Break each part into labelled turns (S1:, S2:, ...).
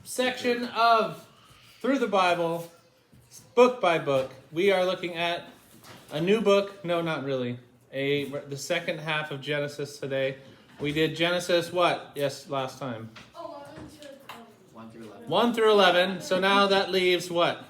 S1: section of Through the Bible, book by book, we are looking at a new book. No, not really. The second half of Genesis today. We did Genesis what? Yes, last time.
S2: 1 through 11.
S1: 1 through 11. So now that leaves what?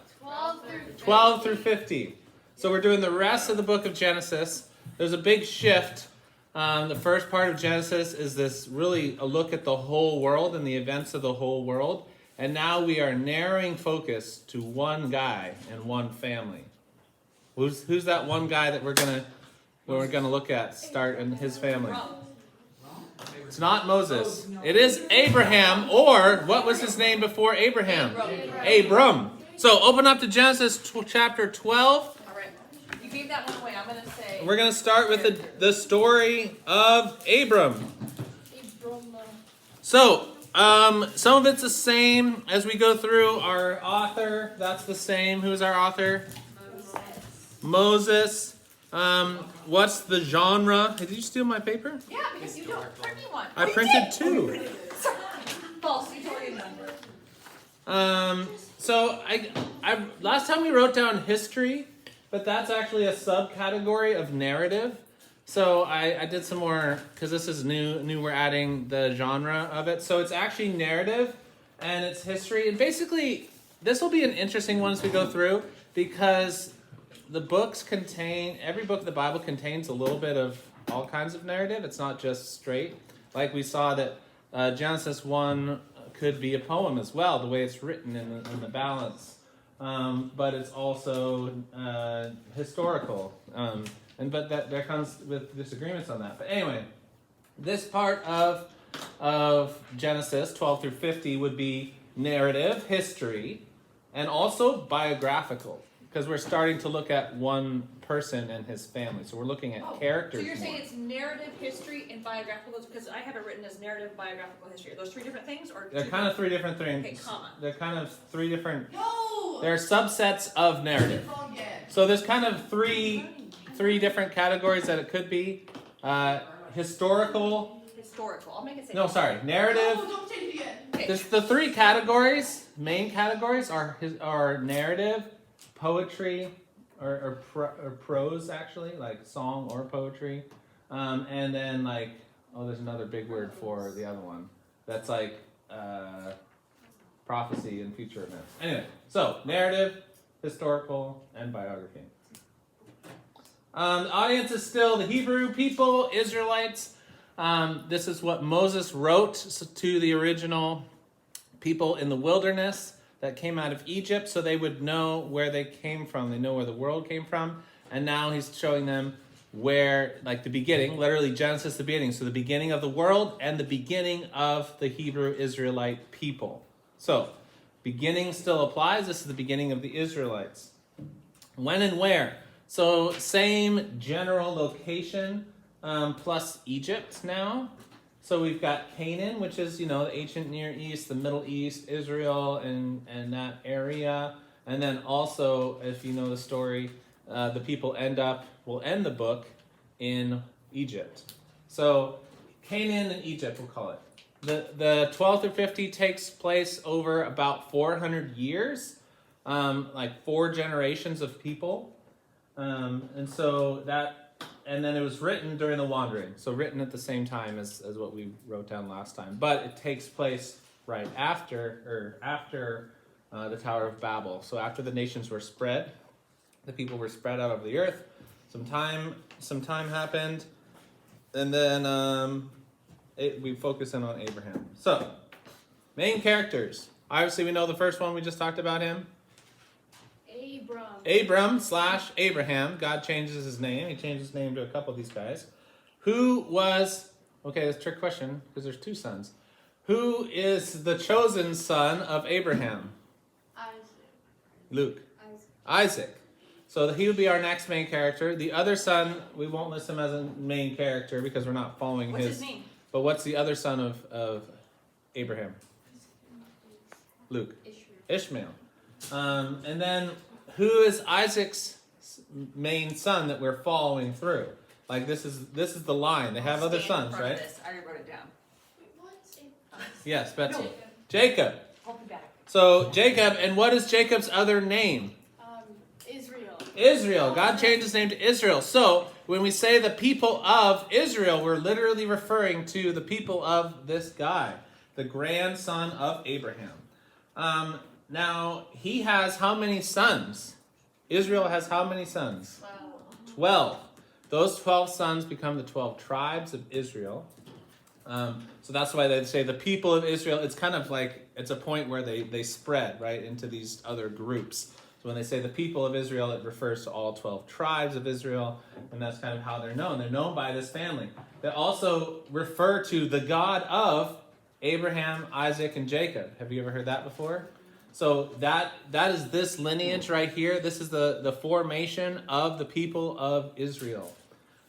S1: 12 through 50. So we're doing the rest of the book of Genesis. There's a big shift. The first part of Genesis is this really a look at the whole world and the events of the whole world. And now we are narrowing focus to one guy and one family. Who's that one guy that we're gonna look at? Start in his family. It's not Moses. It is Abraham, or what was his name before Abraham? Abram. So open up to Genesis chapter 12.
S3: You gave that one away. I'm going to say.
S1: We're going to start with the story of Abram. So, some of it's the same as we go through. Our author, that's the same. Who's our author? Moses. What's the genre? Did you steal my paper?
S3: Yeah, because you don't print me one.
S1: I printed two.
S3: False. You told me number.
S1: So I last time we wrote down history, but that's actually a subcategory of narrative. So I did some more, because this is new. We're adding the genre of it. So it's actually narrative and it's history. And basically, this will be an interesting one as we go through, because the books every book of the Bible contains a little bit of all kinds of narrative. It's not just straight. Like we saw that Genesis 1 could be a poem as well, the way it's written in the balance. But it's also historical. But there comes with disagreements on that. But anyway, this part of Genesis 12 through 50 would be narrative, history, and also biographical, because we're starting to look at one person and his family. So we're looking at characters.
S3: So you're saying
S1: more.
S3: it's narrative, history, and biographical? Because I have it written as narrative, biographical, history. Are those three different things? Or
S1: They're kind of three different things.
S3: Okay, comma.
S1: They're kind of three different.
S2: No!
S1: They're subsets of narrative. So there's kind of three different categories that it could be. Historical.
S3: Historical. I'll make it say.
S1: No, sorry. Narrative.
S2: No, don't change it again. Okay.
S1: There's the three categories. Main categories are narrative, poetry, or prose, actually, like song or poetry, and then there's another big word for the other one. That's like prophecy and future events. Anyway, so narrative, historical, and biography. The audience is still the Hebrew people, Israelites. This is what Moses wrote to the original people in the wilderness that came out of Egypt, so they would know where they came from. They know where the world came from. And now he's showing them where, the beginning, literally Genesis, the beginning. So the beginning of the world and the beginning of the Hebrew Israelite people. So, beginning still applies. This is the beginning of the Israelites. When and where? So, same general location plus Egypt now. So we've got Canaan, which is, the ancient Near East, the Middle East, Israel, and that area. And then also, if you know the story, the people will end the book in Egypt. So Canaan and Egypt, we'll call it. The 12 through 50 takes place over about 400 years, 4 generations of people. And then it was written during the wandering, so written at the same time as what we wrote down last time. But it takes place right after the Tower of Babel. So after the nations were spread, the people were spread out over the earth. Some time happened, and then we focus in on Abraham. So main characters. Obviously, we know the first one. We just talked about him. Abram/Abraham. God changes his name. He changed his name to a couple of these guys. That's a trick question, because there's 2 sons. Who is the chosen son of Abraham? Luke. Isaac. So he would be our next main character. The other son, we won't list him as a main character because we're not following
S3: What's his name?
S1: But what's the other son of Abraham? Luke. Ishmael. And then who is Isaac's main son that we're following through? This is the line. They have other sons, right?
S3: I already wrote it down.
S1: Yes, Betsy. Jacob. So Jacob, and what is Jacob's other name?
S2: Israel.
S1: Israel. God changed his name to Israel. So when we say the people of Israel, we're literally referring to the people of this guy, the grandson of Abraham. Now, he has how many sons? Israel has how many sons? 12. Those 12 sons become the 12 tribes of Israel. So that's why they say the people of Israel. It's kind of like, it's a point where they spread, right, into these other groups. So when they say the people of Israel, it refers to all 12 tribes of Israel, and that's kind of how they're known. They're known by this family. They also refer to the God of Abraham, Isaac, and Jacob. Have you ever heard that before? So that is this lineage right here. This is the formation of the people of Israel.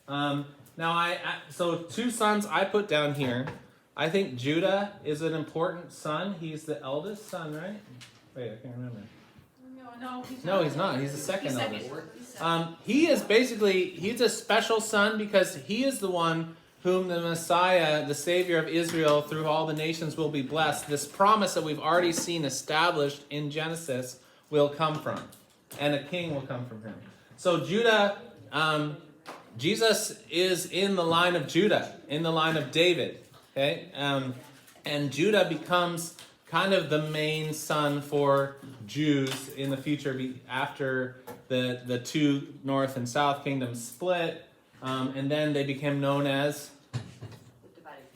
S1: So 2 sons I put down here. I think Judah is an important son. He's the eldest son, right? Wait, I can't remember. No, he's not. He's the second eldest. He is basically, he's a special son because he is the one whom the Messiah, the Savior of Israel, through all the nations will be blessed. This promise that we've already seen established in Genesis will come from. And a king will come from him. So Judah, Jesus is in the line of Judah, in the line of David. Okay? And Judah becomes kind of the main son for Jews in the future after the 2 north and south kingdoms split. And then they became known as,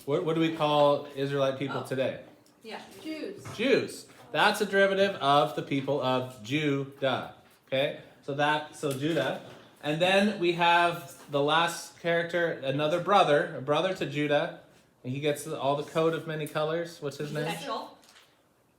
S1: what do we call Israelite people today?
S3: Yeah,
S1: Jews. That's a derivative of the people of Judah. Okay? So Judah. And then we have the last character, a brother to Judah. And he gets all the coat of many colors. What's his name?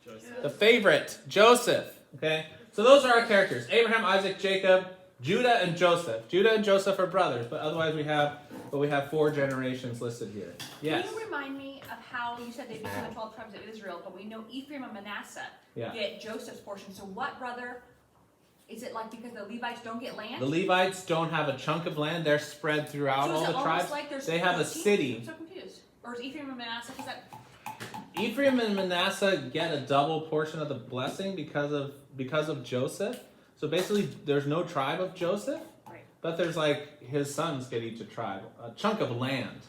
S4: Joseph.
S1: The favorite, Joseph. Okay? So those are our characters. Abraham, Isaac, Jacob, Judah, and Joseph. Judah and Joseph are brothers, but otherwise we have 4 generations listed here. Yes?
S3: Can you remind me of how you said they became the 12 tribes of Israel, but we know Ephraim and Manasseh get Joseph's portion. So what brother, is it like because the Levites don't get land?
S1: The Levites don't have a chunk of land. They're spread throughout all the tribes.
S3: Like
S1: they have
S3: 14?
S1: a city.
S3: I'm so confused. Or is Ephraim and Manasseh,
S1: Ephraim and Manasseh get a double portion of the blessing because of Joseph. So basically, there's no tribe of Joseph,
S3: right?
S1: But there's like his sons get each a chunk of land.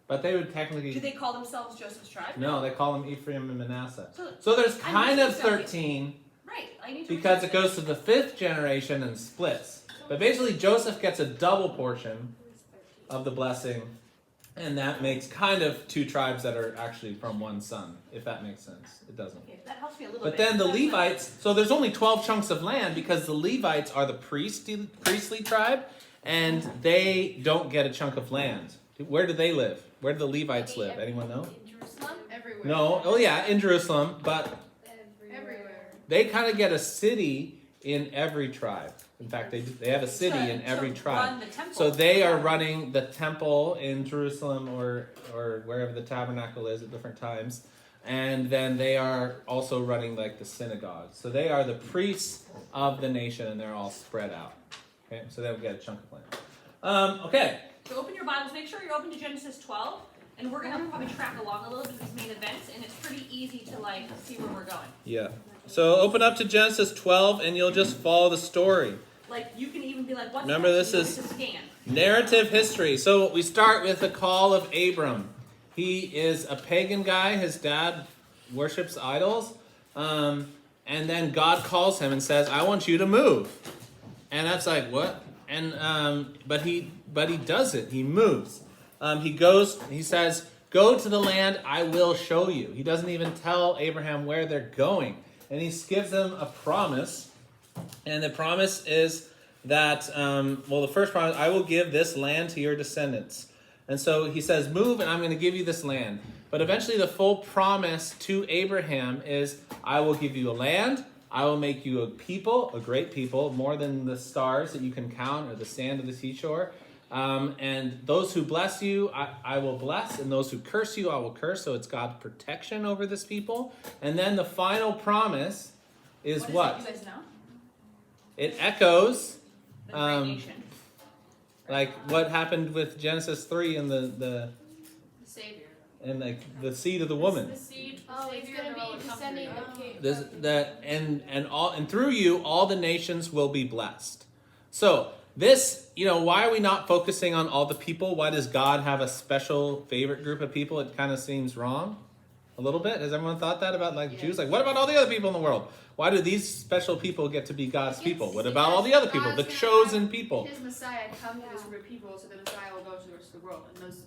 S1: But they would technically.
S3: Do they call themselves Joseph's tribe?
S1: No, they call them Ephraim and Manasseh. So there's kind of 13,
S3: right? I need to
S1: because it goes to the 5th generation and splits. But basically, Joseph gets a double portion of the blessing. And that makes kind of 2 tribes that are actually from one son, if that makes sense. It doesn't.
S3: Okay, that helps me a little
S1: but
S3: bit.
S1: Then the Levites, so there's only 12 chunks of land because the Levites are the priestly tribe, and they don't get a chunk of land. Where do they live? Where do the Levites live? Anyone know?
S2: In Jerusalem? Everywhere.
S1: No. Oh yeah, in Jerusalem, but
S2: Everywhere.
S1: they kind of get a city in every tribe. In fact, they have a city in every tribe. So they are running the temple in Jerusalem or wherever the tabernacle is at different times. And then they are also running like the synagogue. So they are the priests of the nation, and they're all spread out. Okay, so they'll get a chunk of land. Okay.
S3: So open your Bibles. Make sure you're open to Genesis 12. And we're going to probably track along a little bit of these main events. And it's pretty easy to see where we're going.
S1: Yeah. So open up to Genesis 12, and you'll just follow the story.
S3: Like, you can even be like, what's
S1: Remember, this is narrative history. So we start with the call of Abram. He is a pagan guy. His dad worships idols. And then God calls him and says, I want you to move. And that's like, what? And but he does it. He moves. He goes, he says, go to the land I will show you. He doesn't even tell Abraham where they're going. And he gives them a promise. And the promise is that, the first promise, I will give this land to your descendants. And so he says, move and I'm going to give you this land. But eventually the full promise to Abraham is, I will give you a land. I will make you a people, a great people, more than the stars that you can count or the sand of the seashore. And those who bless you, I will bless. And those who curse you, I will curse. So it's God's protection over this people. And then the final promise is what?
S3: You guys know?
S1: It echoes
S3: The great nation.
S1: like what happened with Genesis 3 and the
S2: Savior.
S1: And like the seed of the woman.
S2: The seed. Oh, it's going to be descending on King.
S1: And through you, all the nations will be blessed. So this, why are we not focusing on all the people? Why does God have a special favorite group of people? It kind of seems wrong a little bit. Has everyone thought that about Jews? Like, what about all the other people in the world? Why do these special people get to be God's people? What about all the other people, the chosen people?
S2: His Messiah come to this group of people, so the Messiah will go to the rest of the world. And those.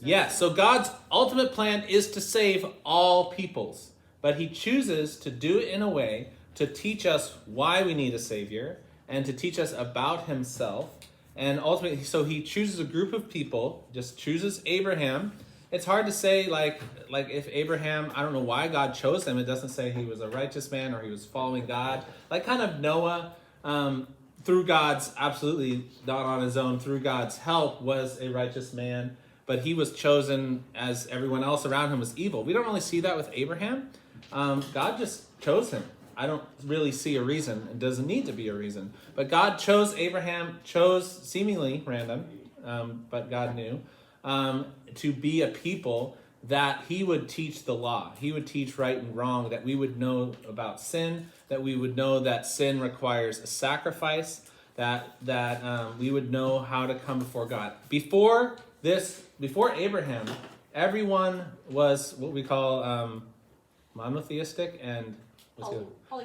S1: Yes, so God's ultimate plan is to save all peoples, but he chooses to do it in a way to teach us why we need a savior and to teach us about himself. And ultimately, so he chooses a group of people, just chooses Abraham. It's hard to say, like if Abraham, I don't know why God chose him. It doesn't say he was a righteous man or he was following God. Like kind of Noah, through God's, absolutely not on his own, through God's help, was a righteous man. But he was chosen as everyone else around him was evil. We don't really see that with Abraham. God just chose him. I don't really see a reason. It doesn't need to be a reason. But God chose Abraham, chose seemingly random, but God knew, to be a people that he would teach the law. He would teach right and wrong, that we would know about sin, that we would know that sin requires a sacrifice, that we would know how to come before God. Before Abraham, everyone was what we call monotheistic and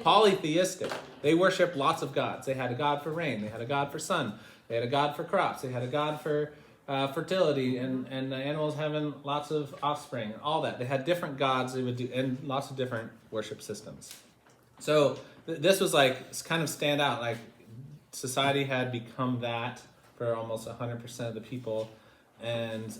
S1: polytheistic. They worshiped lots of gods. They had a god for rain. They had a god for sun. They had a god for crops. They had a god for fertility and the animals having lots of offspring. All that. They had different gods they would do, and lots of different worship systems. So this was kind of stand out. Like society had become that for almost 100% of the people. And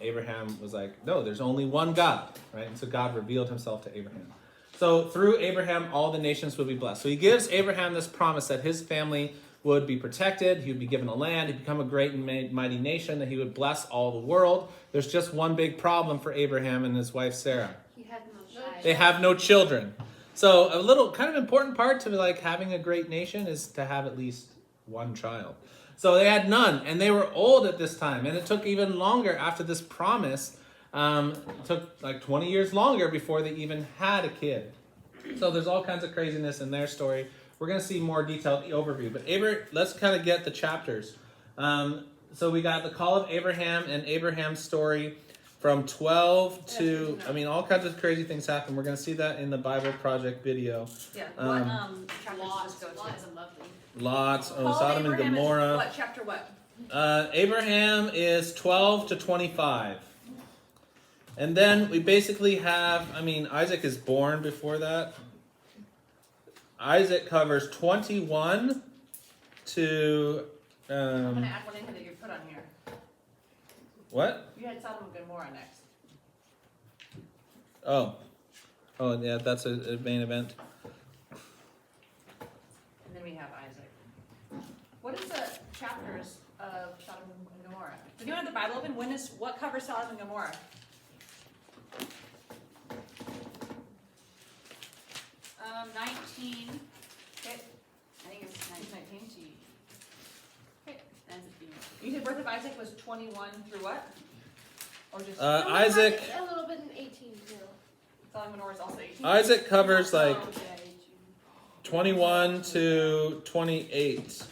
S1: Abraham was like, no, there's only one God, right? And so God revealed himself to Abraham. So through Abraham, all the nations would be blessed. So he gives Abraham this promise that his family would be protected. He would be given a land. He'd become a great and mighty nation, that he would bless all the world. There's just one big problem for Abraham and his wife, Sarah.
S2: He had no child.
S1: They have no children. So a little kind of important part to having a great nation is to have at least one child. So they had none, and they were old at this time, and it took even longer after this promise. It took 20 years longer before they even had a kid. So there's all kinds of craziness in their story. We're going to see more detailed overview, but let's kind of get the chapters. So we got the call of Abraham and Abraham's story from 12 to, all kinds of crazy things happen. We're going to see that in the Bible Project video.
S3: Yeah, what chapter does this go to?
S1: Lots. Sodom and Gomorrah.
S3: What chapter what?
S1: Abraham is 12 to 25. And then we basically have, Isaac is born before that. Isaac covers 21 to...
S3: I'm going to add one in here that you put on here.
S1: What?
S3: You had Sodom and Gomorrah next.
S1: Oh, yeah, that's a main event.
S3: And then we have Isaac. What is the chapters of Sodom and Gomorrah? Do you have the Bible open? What covers Sodom and Gomorrah? Um, 19. Okay. I think it's 19. Okay. You said birth of Isaac was 21 through what? Or just
S1: Isaac.
S2: A little bit in 18 too.
S3: Sodom and Gomorrah is also 18.
S1: Isaac covers 21 to 28.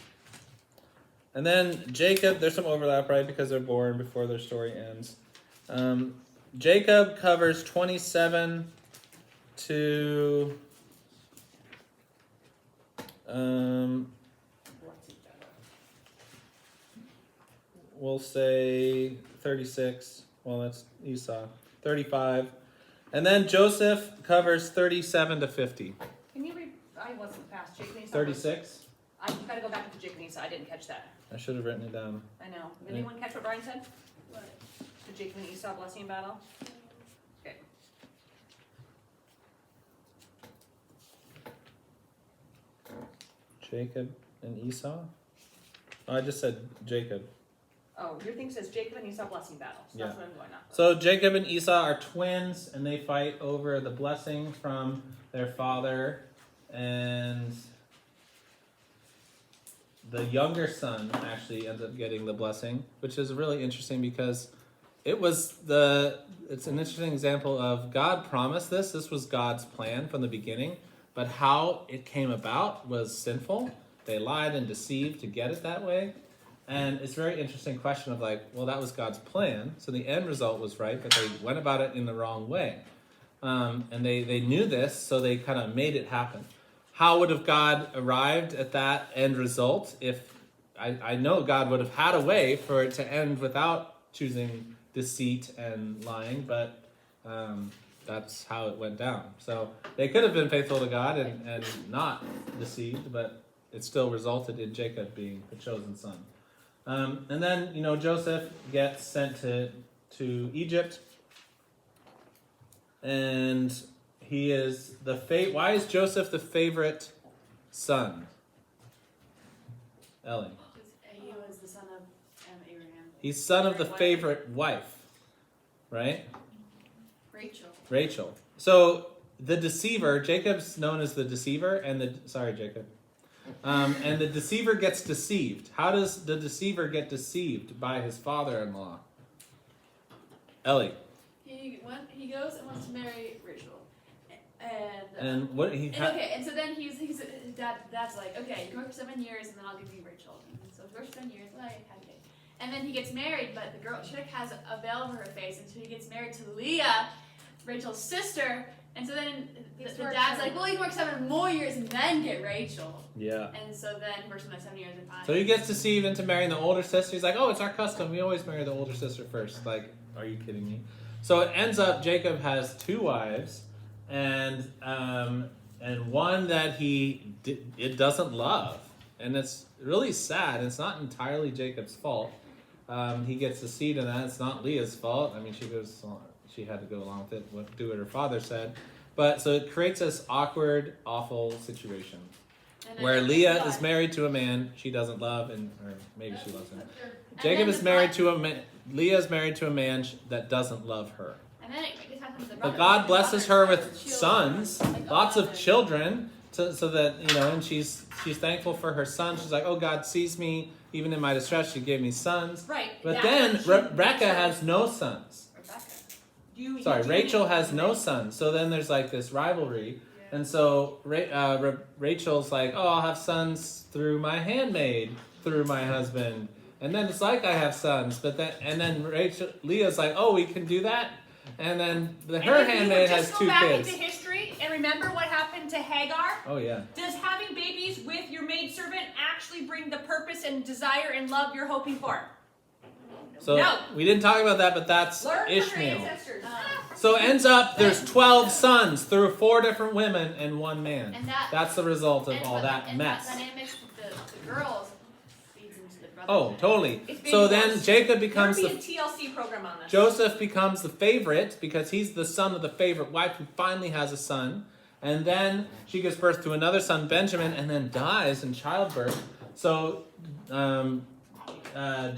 S1: And then Jacob, there's some overlap, right? Because they're born before their story ends. Jacob covers 27 to... we'll say 36. Well, that's Esau. 35. And then Joseph covers 37 to 50.
S3: Can you read? I wasn't fast. Jacob and Esau.
S1: 36?
S3: I've got to go back to Jacob and Esau. I didn't catch that.
S1: I should have written it down.
S3: I know. Did anyone catch what Brian said? What? The Jacob and Esau blessing battle? Okay.
S1: Jacob and Esau? Oh, I just said Jacob.
S3: Oh, your thing says Jacob and Esau blessing battle. So that's what I'm going off of.
S1: So Jacob and Esau are twins, and they fight over the blessing from their father. And the younger son actually ends up getting the blessing, which is really interesting because it's an interesting example of God promised this. This was God's plan from the beginning, but how it came about was sinful. They lied and deceived to get it that way. And it's a very interesting question of like, well, that was God's plan. So the end result was right, but they went about it in the wrong way. And they knew this, so they kind of made it happen. How would have God arrived at that end result if I know God would have had a way for it to end without choosing deceit and lying, but that's how it went down. So they could have been faithful to God and not deceived, but it still resulted in Jacob being the chosen son. And then, Joseph gets sent to Egypt, and he is why is Joseph the favorite son? Ellie.
S3: He was the son of Abraham.
S1: He's son of the favorite wife, right? Rachel. So the deceiver, Jacob's known as the deceiver, and Jacob. And the deceiver gets deceived. How does the deceiver get deceived by his father-in-law? Ellie.
S2: He goes and wants to marry Rachel,
S1: And what he
S2: and so then he's dad's like, okay, you go for 7 years and then I'll give you Rachel. And so he goes for 7 years, okay. And then he gets married, but the girl, she has a veil over her face, and so he gets married to Leah, Rachel's sister. And so then the dad's like, well, you can work 7 more years and then get Rachel.
S1: Yeah.
S2: And so then he works for that 7 years and 5.
S1: So he gets deceived into marrying the older sister. He's like, oh, it's our custom. We always marry the older sister first. Like, are you kidding me? So it ends up Jacob has 2 wives, and one that it doesn't love, and it's really sad. It's not entirely Jacob's fault. He gets deceived in that. It's not Leah's fault. I mean, she had to go along with it, do what her father said. But so it creates this awkward, awful situation where Leah is married to a man she doesn't love, or maybe she loves him. Jacob is married to a man. Leah is married to a man that doesn't love her.
S2: And then it happens to the
S1: But
S2: brothers.
S1: God blesses her with
S2: Children.
S1: sons, lots of children, so that, and she's thankful for her son. She's like, oh, God sees me. Even in my distress, she gave me sons.
S3: Right.
S1: But then Rebecca has no sons. Rachel has no sons. So then there's like this rivalry. Yeah. And so Rachel's like, oh, I'll have sons through my handmaid, through my husband. And then it's like I have sons. And then Leah's like, oh, we can do that? And then her handmaid has 2 kids.
S3: Go back into history and remember what happened to Hagar?
S1: Oh, yeah.
S3: Does having babies with your maidservant actually bring the purpose and desire and love you're hoping for?
S1: So
S3: no.
S1: We didn't talk about that, but that's
S3: Learn
S1: Ishmael.
S3: from your ancestors.
S1: So it ends up there's 12 sons through 4 different women and 1 man.
S2: And
S1: that's the result of all that mess.
S2: That dynamics with the girls feeds into the brothers.
S1: Oh, totally. So then Jacob becomes
S3: the TLC program on this.
S1: Joseph becomes the favorite because he's the son of the favorite wife who finally has a son. And then she gives birth to another son, Benjamin, and then dies in childbirth. So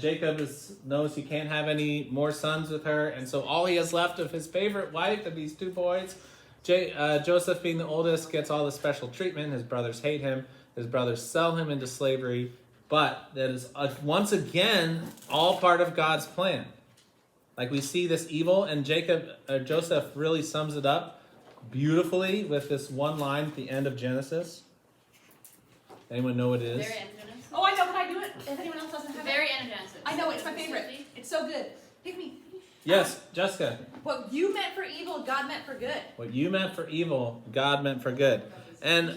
S1: Jacob knows he can't have any more sons with her. And so all he has left of his favorite wife and these 2 boys, Joseph being the oldest, gets all the special treatment. His brothers hate him. His brothers sell him into slavery. But that is, once again, all part of God's plan. Like we see this evil, and Joseph really sums it up beautifully with this one line at the end of Genesis. Anyone know what it is?
S2: Very end of Genesis.
S3: Oh, I know. Can I do it? If anyone else doesn't have
S2: Very
S3: it.
S2: end of Genesis.
S3: I know. It's my favorite. It's so good. Pick me.
S1: Yes, Jessica.
S3: What you meant for evil, God meant for good.
S1: What you meant for evil, God meant for good. And
S3: Is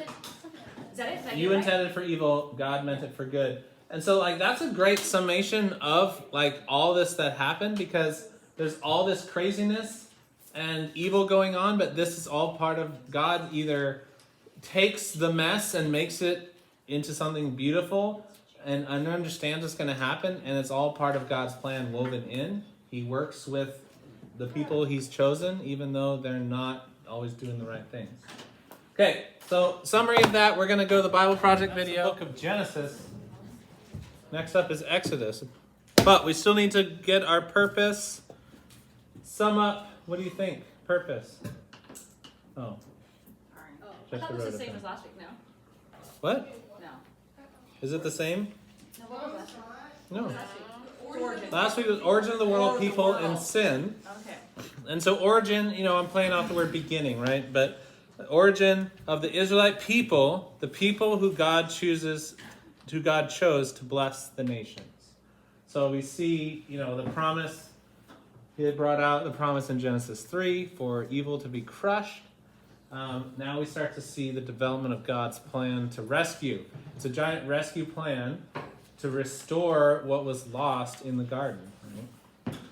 S3: that it? Did I
S1: you
S3: get it right?
S1: intended for evil, God meant it for good. And so that's a great summation of all this that happened, because there's all this craziness and evil going on, but this is all part of God either takes the mess and makes it into something beautiful and understands what's going to happen, and it's all part of God's plan woven in. He works with the people he's chosen, even though they're not always doing the right things. Okay, so summary of that, we're going to go to the Bible Project video. Book of Genesis. Next up is Exodus. But we still need to get our purpose. Sum up. What do you think? Purpose. Oh.
S3: I thought it was the same as last week, no?
S1: What?
S3: No.
S1: Is it the same?
S3: No, what was last week?
S1: No.
S3: What was last week? Origin.
S1: Last week was origin of the world, people, and sin.
S3: Okay.
S1: And so origin, I'm playing off the word beginning, right? But the origin of the Israelite people, the people who God chose to bless the nations. So we see, the promise, he had brought out the promise in Genesis 3 for evil to be crushed. Now we start to see the development of God's plan to rescue. It's a giant rescue plan to restore what was lost in the garden.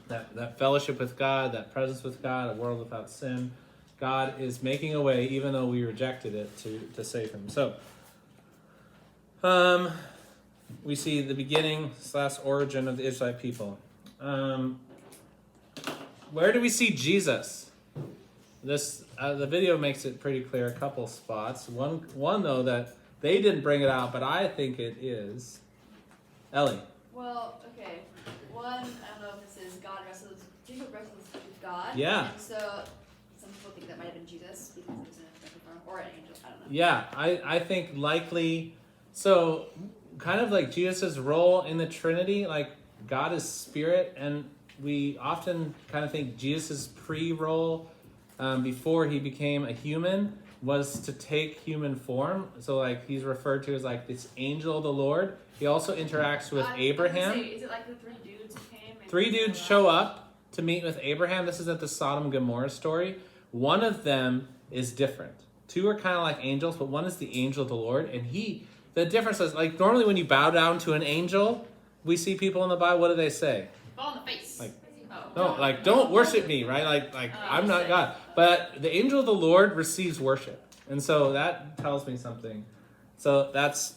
S1: Right? That fellowship with God, that presence with God, a world without sin. God is making a way, even though we rejected it, to save him. So, we see the beginning / origin of the Israelite people. Where do we see Jesus? The video makes it pretty clear. A couple spots. One though that they didn't bring it out, but I think it is. Ellie.
S2: Well, okay. One, I don't know if this is Jacob wrestles with God.
S1: Yeah.
S2: And so some people think that might have been Jesus because it was in a special form, or an angel. I don't know.
S1: Yeah, I think likely. So, kind of like Jesus' role in the Trinity, like God is spirit, and we often kind of think Jesus' pre-role before he became a human was to take human form. So like he's referred to as like this angel of the Lord. He also interacts with Abraham.
S2: Is it like the 3 dudes who came?
S1: Three dudes show up to meet with Abraham. This is at the Sodom and Gomorrah story. One of them is different. 2 are kind of like angels, but one is the angel of the Lord. And the difference is, like, normally when you bow down to an angel, we see people in the Bible, what do they say?
S2: Fall in the face.
S1: Like,
S2: oh.
S1: no, like, don't worship me, right? Like I'm not God. But the angel of the Lord receives worship. And so that tells me something. So that's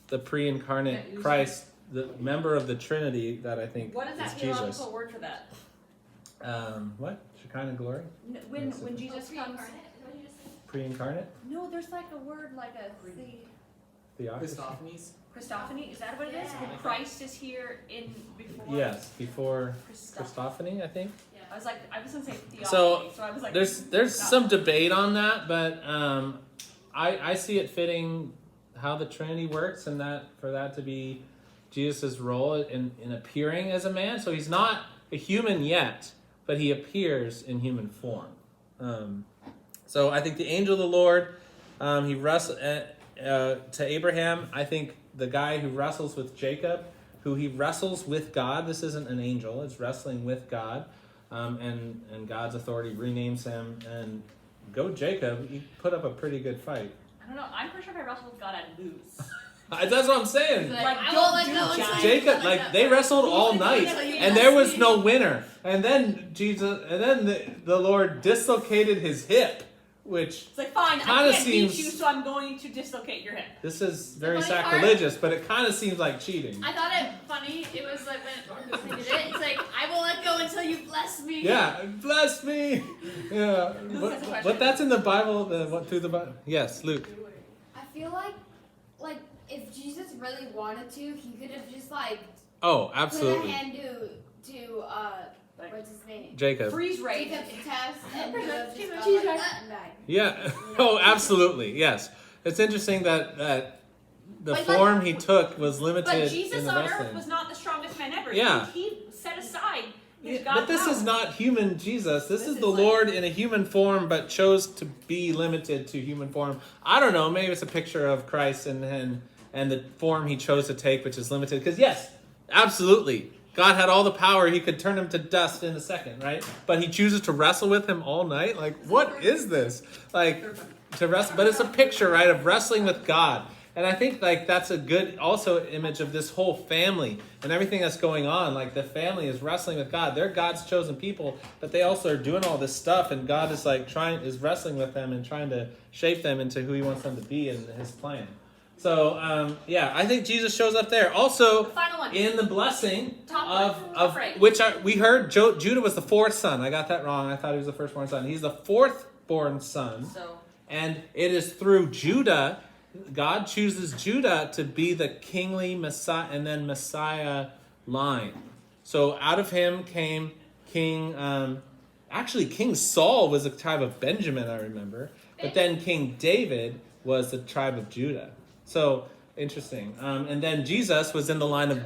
S1: the pre-incarnate Christ, the member of the Trinity that I think
S3: What is that
S1: Jesus.
S3: theological word for that?
S1: What? Shekinah glory?
S3: When Jesus comes.
S1: Pre-incarnate?
S3: No, there's like a word like a
S1: Theophany?
S4: Christophanies?
S3: Christophany. Is that what it is? When Christ is here in before.
S1: Yes, before
S3: Christophany.
S1: Christophany, I think.
S3: Yeah. I was going to say theophany,
S1: So,
S3: I was like.
S1: There's some debate on that, but I see it fitting how the Trinity works, and that for that to be Jesus' role in appearing as a man. So he's not a human yet, but he appears in human form. So I think the angel of the Lord, he wrestled to Abraham. I think the guy who wrestles with Jacob, who he wrestles with God. This isn't an angel; it's wrestling with God, and God's authority renames him. And go Jacob! He put up a pretty good fight.
S3: I don't know. I'm pretty sure if I wrestled with God, I'd lose.
S1: That's what I'm saying.
S2: Like,
S3: I
S2: don't
S3: won't
S2: let
S3: do
S2: go
S3: giant.
S2: until
S1: Jacob, like they wrestled all night, and there was no winner. And then the Lord dislocated his hip, which
S3: It's like, fine, I
S1: Kinda
S3: can't beat
S1: seems-
S3: you, so I'm going to dislocate your hip.
S1: this is very
S2: The funny part-
S1: sacrilegious, but it kind of seems like cheating.
S2: I thought it funny. It was like when they did it. It's like, I won't let go until you bless me.
S1: Yeah, bless me. Yeah,
S3: Luke has a question.
S1: but that's in the Bible. Through the Bible. Yes, Luke.
S5: I feel like if Jesus really wanted to, he could have just
S1: Oh,
S5: put a
S1: absolutely,
S5: hand to what's his name?
S1: Jacob.
S3: Freeze rate.
S5: Jacob's test and he would have just gone
S2: Cheese
S5: like
S2: right.
S5: that and died.
S1: Yeah. Oh, absolutely. Yes. It's interesting that the
S2: But,
S1: form he took was limited
S3: But
S1: in
S3: Jesus
S1: the
S3: on
S1: wrestling.
S3: earth was not the strongest man ever.
S1: Yeah.
S3: He set aside his
S1: Yeah,
S3: God
S1: but this
S3: power.
S1: is not human Jesus. This is
S3: is
S1: the
S3: like-
S1: Lord in a human form, but chose to be limited to human form. I don't know. Maybe it's a picture of Christ and the form he chose to take, which is limited. Because yes, absolutely, God had all the power. He could turn him to dust in a second, right? But he chooses to wrestle with him all night. Like, what is this? Like, to wrestle. But it's a picture, right, of wrestling with God. And I think like that's a good also image of this whole family and everything that's going on. Like the family is wrestling with God. They're God's chosen people, but they also are doing all this stuff, and God is like is wrestling with them and trying to shape them into who he wants them to be in his plan. So I think Jesus shows up there. Also
S3: The final one.
S1: in the blessing
S3: Top
S1: of
S3: right.
S1: which we heard Judah was the 4th son. I got that wrong. I thought he was the firstborn son. He's the 4th born son.
S3: So
S1: And it is through Judah, God chooses Judah to be the kingly Messiah and then Messiah line. So out of him came King Saul was the tribe of Benjamin, I remember. But then King David was the tribe of Judah. So interesting. And then Jesus was in the line of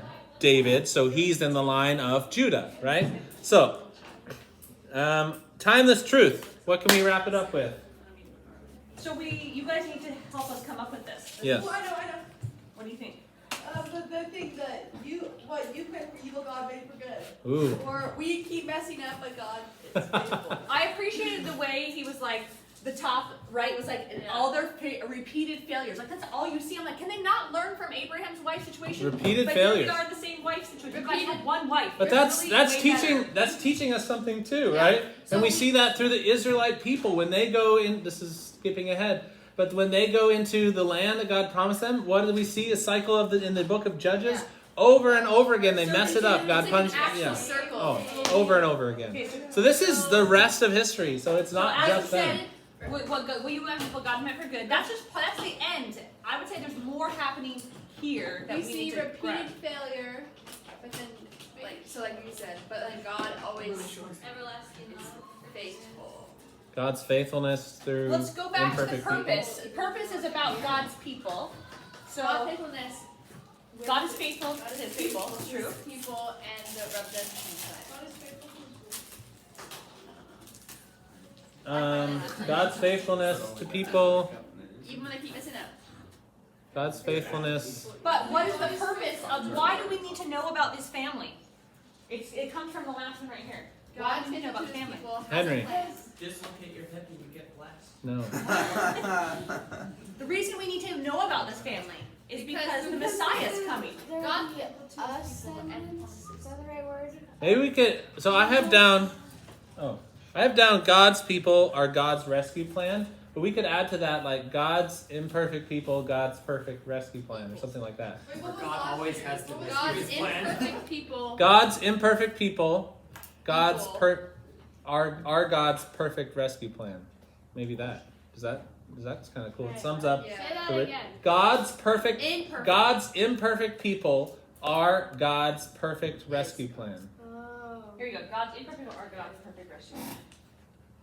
S1: David, so he's in the line of Judah, right? So, timeless truth. What can we wrap it up with?
S3: So you guys need to help us come up with this.
S1: Yes.
S4: Oh, I know.
S3: What do you think?
S4: The thing that what you meant for evil, God made for good.
S1: Ooh.
S4: Or we keep messing up, but God is faithful.
S3: I appreciated the way he was like, the top right was like all their repeated failures. Like that's all you see. I'm like, can they not learn from Abraham's wife situation?
S1: Repeated
S3: but
S1: failures.
S3: Here we are, the same wife situation. You guys have one wife.
S1: But
S3: You're
S1: that's
S3: really way
S1: teaching
S3: better.
S1: that's teaching us something too,
S3: Yeah.
S1: right?
S3: So
S1: And we see that through the Israelite people when they go in. This is skipping ahead, but when they go into the land that God promised them, what do we see? A cycle of in the book of Judges,
S3: Yeah.
S1: over and over again. They
S2: So
S1: mess it
S2: it's
S1: up. God
S2: like
S1: punishes.
S2: an actual
S1: Yeah.
S2: circle.
S1: Oh, over and over again.
S3: Okay,
S1: So this is the rest of history. So it's
S3: So
S1: not
S3: as
S1: just
S3: you said,
S1: them.
S3: what you meant, what God meant for good. That's the end. I would say there's more happening here that
S2: We
S3: we
S2: see
S3: need to
S2: repeated
S3: grab.
S2: failure, but then, like you said, but then God always
S5: Everlasting
S2: is
S5: love.
S2: faithful.
S1: God's faithfulness through
S3: Let's go back to the
S1: imperfect
S3: purpose. Purpose is about God's people. So
S2: God's faithfulness.
S3: God is faithful
S2: God
S3: to
S2: is
S3: his
S2: faithful
S3: people.
S2: to
S3: True.
S2: his people and the redemption side.
S1: God's faithfulness to people.
S2: Even when they keep messing up.
S1: God's faithfulness.
S3: But what is the purpose of why do we need to know about this family? It comes from the last one right here. Why
S2: God's
S3: do we need to know
S2: faithful
S3: about
S2: to his
S3: family?
S2: people. has a
S1: Henry.
S2: plan.
S6: Dislocate your hip and you get blessed.
S1: No.
S3: The reason we need to know about this family is because the Messiah is coming.
S2: God-
S5: Ascendance, is that the right word?
S1: Maybe we could. So I have down. Oh, I have down God's people are God's rescue plan. But we could add to that like God's imperfect people, God's perfect rescue plan, or something like that.
S6: Where God always has the
S2: God's
S6: rescue plan.
S2: imperfect people.
S1: God's imperfect people, God's
S2: People.
S1: our God's perfect rescue plan. Maybe that. That's kind of cool. It sums up.
S2: Yeah.
S5: Say that
S1: the-
S5: again.
S1: God's imperfect people are God's perfect rescue plan.
S5: Oh.
S3: Here you go. God's imperfect or God's perfect rescue.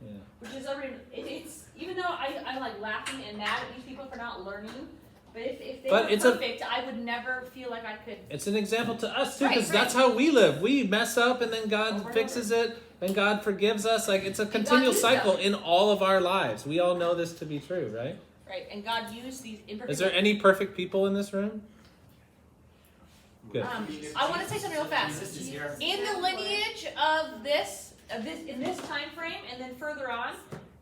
S1: Yeah.
S3: Which is already, it's even though I like laughing and mad at these people for not learning, but if they
S1: But
S3: were
S1: it's a-
S3: perfect, I would never feel like I could.
S1: It's an example to us too,
S3: Right,
S1: because
S3: right.
S1: that's how we live. We mess up, and then God
S3: Over and
S1: fixes it, and God forgives us. Like it's a continual
S3: used
S1: cycle
S3: them.
S1: in all of our lives. We all know this to be true, right?
S3: Right, and God used these imperfect.
S1: Is there any perfect people in this room? Good.
S3: I want to say something real fast.
S6: Jesus is here.
S3: In the lineage of this in this time frame, and then further on,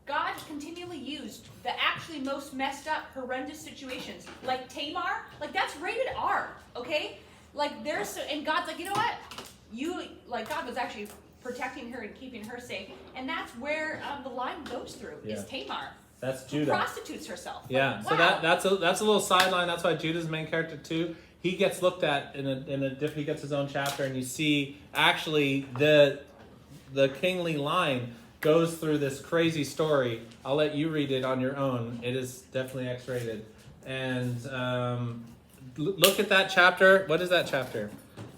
S3: God continually used the actually most messed up, horrendous situations, like Tamar. Like that's rated R, okay? Like there's and God's like, you know what? God was actually protecting her and keeping her safe, and that's where the line goes through is Tamar,
S1: That's
S3: who
S1: Judah.
S3: prostitutes herself.
S1: Yeah.
S3: Like,
S1: So
S3: wow.
S1: that's a little sideline. That's why Judah's the main character too. He gets looked at in a different. He gets his own chapter, and you see actually the kingly line goes through this crazy story. I'll let you read it on your own. It is definitely X-rated. And look at that chapter. What is that chapter?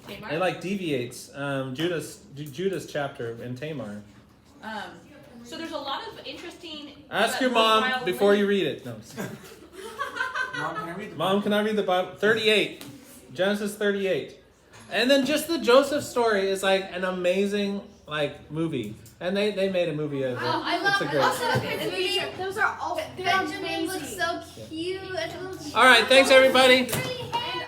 S3: Tamar.
S1: It like deviates. Judah's chapter in Tamar.
S3: So there's a lot of interesting.
S1: Ask your mom
S3: wild
S1: before
S3: women.
S1: you read it. No.
S6: Mom, can I read the
S1: Mom, can I read the Bible? 38. Genesis 38. And then just the Joseph story is like an amazing like movie. And they made a movie of it.
S2: Oh, I love
S1: It's a
S2: it.
S1: great.
S2: Also,
S5: Also,
S2: the
S5: those are all
S2: Benjamin
S5: amazing.
S2: looks so cute.
S1: All right, thanks everybody.